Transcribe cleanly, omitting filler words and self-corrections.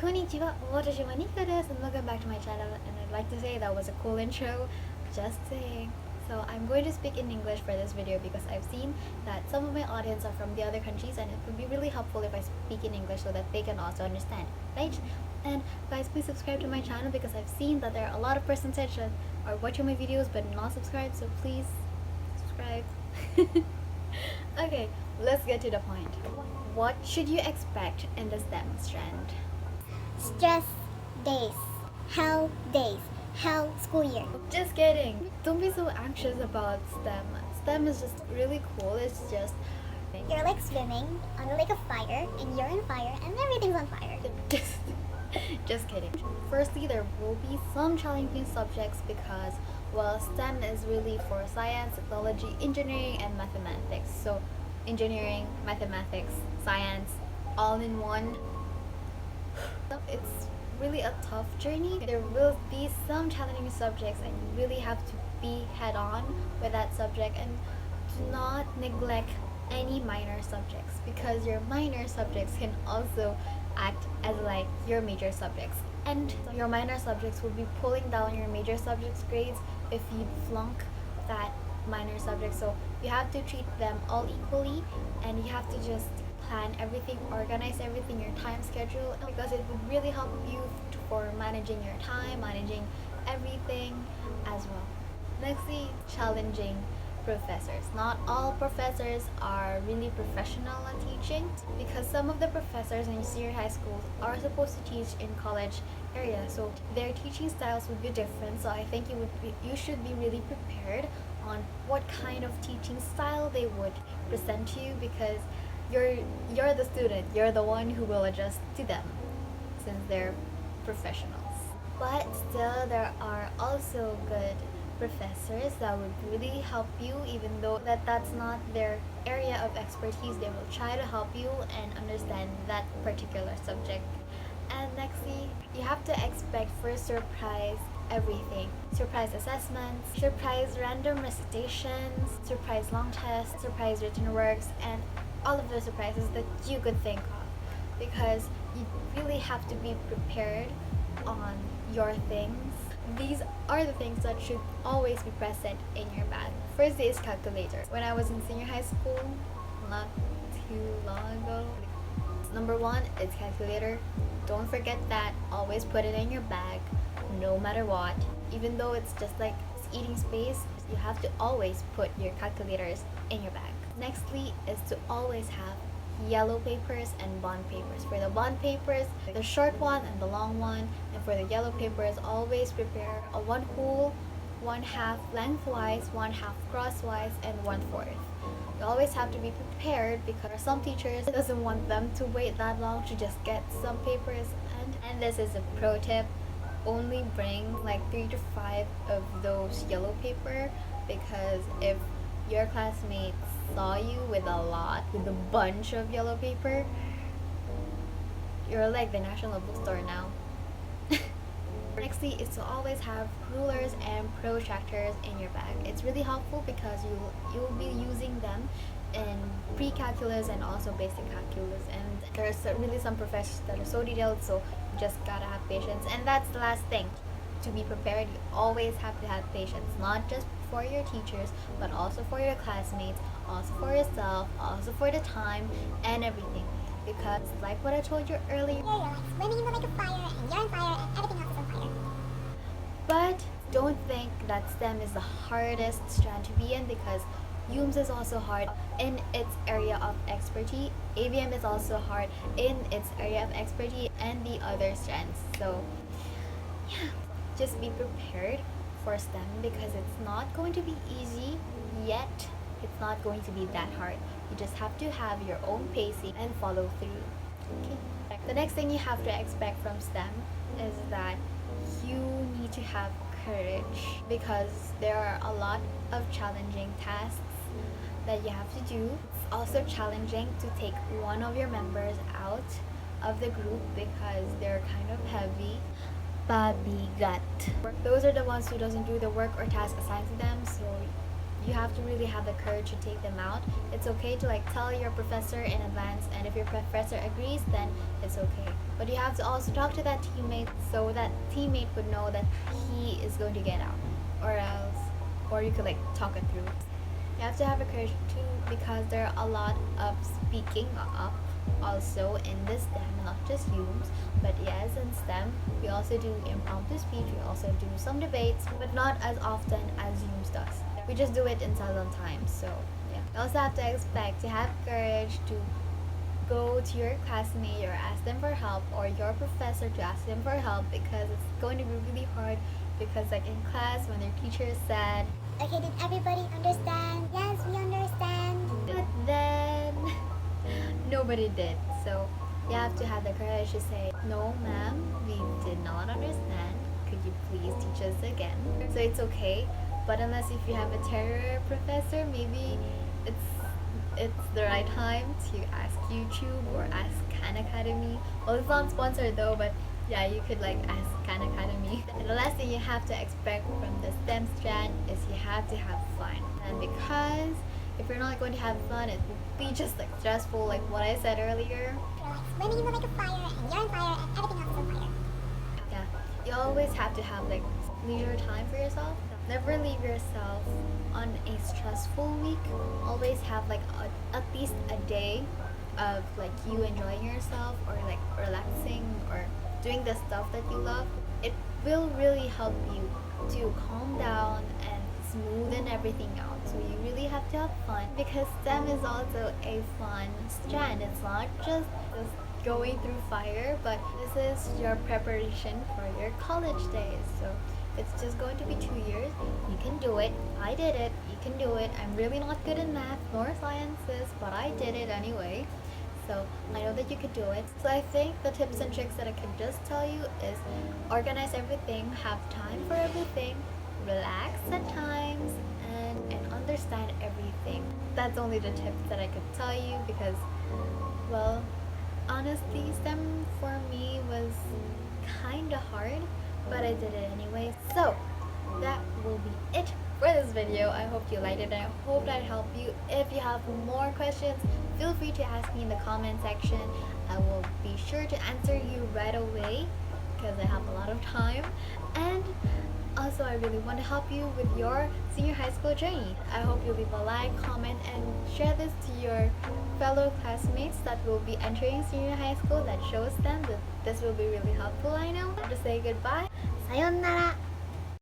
Konnichiwa, watashi wa Nika desu, and welcome back to my channel. And I'd like to say that was a cool intro, just saying. So I'm going to speak in English for this video because I've seen that some of my audience are from the other countries, and it would be really helpful if I speak in English so that they can also understand, right? And guys, please subscribe to my channel because I've seen that there are a lot of persons that are watching my videos but not subscribed, so please subscribe. Okay, let's get to the point. What should you expect in the STEM strand? Stress days, hell days, hell school year. Just kidding. Don't be so anxious about STEM. STEM is just really cool. It's just You're like swimming on a lake of fire, and you're on fire, and everything's on fire. just kidding. Firstly, there will be some challenging subjects because, well, STEM is really for science, technology, engineering, and mathematics. So engineering, mathematics, science, all in one. It's really a tough journey. There will be some challenging subjects, and you really have to be head on with that subject, and do not neglect any minor subjects because your minor subjects can also act as like your major subjects, and your minor subjects will be pulling down your major subjects grades if you flunk that minor subject. So you have to treat them all equally, and you have to just plan everything, organize everything, your time schedule, because it would really help you for managing your time, managing everything as well. Nextly, challenging professors. Not all professors are really professional at teaching because some of the professors in senior high schools are supposed to teach in college area, so their teaching styles would be different. So I think you should be really prepared on what kind of teaching style they would present to you, because you're the student, you're the one who will adjust to them since they're professionals. But still, there are also good professors that would really help you, even though that's not their area of expertise. They will try to help you and understand that particular subject. And nextly, you have to expect for surprise everything. Surprise assessments, surprise random recitations, surprise long tests, surprise written works, and all of the surprises that you could think of, because you really have to be prepared on your things. These are the things that should always be present in your bag. First is calculator. When I was in senior high school, not too long ago, number one is calculator. Don't forget that. Always put it in your bag, no matter what. Even though it's just like eating space, you have to always put your calculators in your bag. Nextly is to always have yellow papers and bond papers. For the bond papers, the short one and the long one, and for the yellow papers, always prepare a one whole, one half lengthwise, one half crosswise, and 1/4. You always have to be prepared because some teachers doesn't want them to wait that long to just get some papers. And this is a pro tip: only bring like 3 to 5 of those yellow paper, because if your classmates saw you with a bunch of yellow paper, you're like the National Bookstore now. Nextly is to always have rulers and protractors in your bag. It's really helpful because you'll be using them in pre-calculus and also basic calculus, and there's really some professors that are so detailed, so you just gotta have patience. And that's the last thing: to be prepared, you always have to have patience, not just for your teachers but also for your classmates, also for yourself, also for the time and everything, because like what I told you earlier, You're like swimming in the lake of fire, and you're on fire, and everything else is on fire. but don't think that STEM is the hardest strand to be in, because UMS is also hard in its area of expertise. ABM is also hard in its area of expertise, and the other strands. So yeah, just be prepared for STEM because it's not going to be easy, yet it's not going to be that hard. You just have to have your own pacing and follow through. Okay. The next thing you have to expect from STEM is that you need to have courage, because there are a lot of challenging tasks that you have to do. It's also challenging to take one of your members out of the group because they're kind of heavy. Babigat. Those are the ones who doesn't do the work or task assigned to them, so you have to really have the courage to take them out. It's okay to like tell your professor in advance, and if your professor agrees, then it's okay. But you have to also talk to that teammate so that teammate would know that he is going to get out, or you could like talk it through. You have to have a courage too, because there are a lot of speaking up also in this STEM, not just UMS, but yes, in STEM we also do impromptu speech, we also do some debates, but not as often as UMS does. We just do it in silent time. So yeah, you also have to expect to have courage to go to your classmate or ask them for help, or your professor to ask them for help, because it's going to be really hard, because like in class when their teacher is sad, Okay, did everybody understand? Yes, we understand. but then nobody did. So you have to have the courage to say, no ma'am, we did not understand, could you please teach us again? So it's okay, but unless if you have a terror professor, maybe it's the right time to ask YouTube or ask Khan Academy. Well, it's not sponsored though, but yeah, you could like ask Khan Academy. And the last thing you have to expect from the STEM strand is you have to have fun. And because if you're not going to have fun, it will be just like stressful, like what I said earlier. You're like swimming in the lake of fire, and you're on fire, and everything else is on fire. Yeah, you always have to have like leisure time for yourself. Never leave yourself on a stressful week. Always have like at least a day of like you enjoying yourself, or like relaxing, or doing the stuff that you love. It will really help you to calm down and smoothen everything out. So you really have to have fun, because STEM is also a fun strand. It's not just going through fire, but this is your preparation for your college days. So it's just going to be 2 years. You can do it. I did it. You can do it. I'm really not good in math nor sciences, but I did it anyway. So I know that you could do it. So I think the tips and tricks that I can just tell you is organize everything, have time for everything, relax at times, and understand everything. That's only the tips that I could tell you, because, well, honestly, STEM for me was kinda hard, but I did it anyway. So that will be it for this video. I hope you liked it, and I hope that helped you. If you have more questions, feel free to ask me in the comment section. I will be sure to answer you right away, because I have a lot of time. And also, I really want to help you with your senior high school journey. I hope you leave a like, comment, and share this to your fellow classmates that will be entering senior high school. That shows them that this will be really helpful, I know. To say goodbye. Sayonara.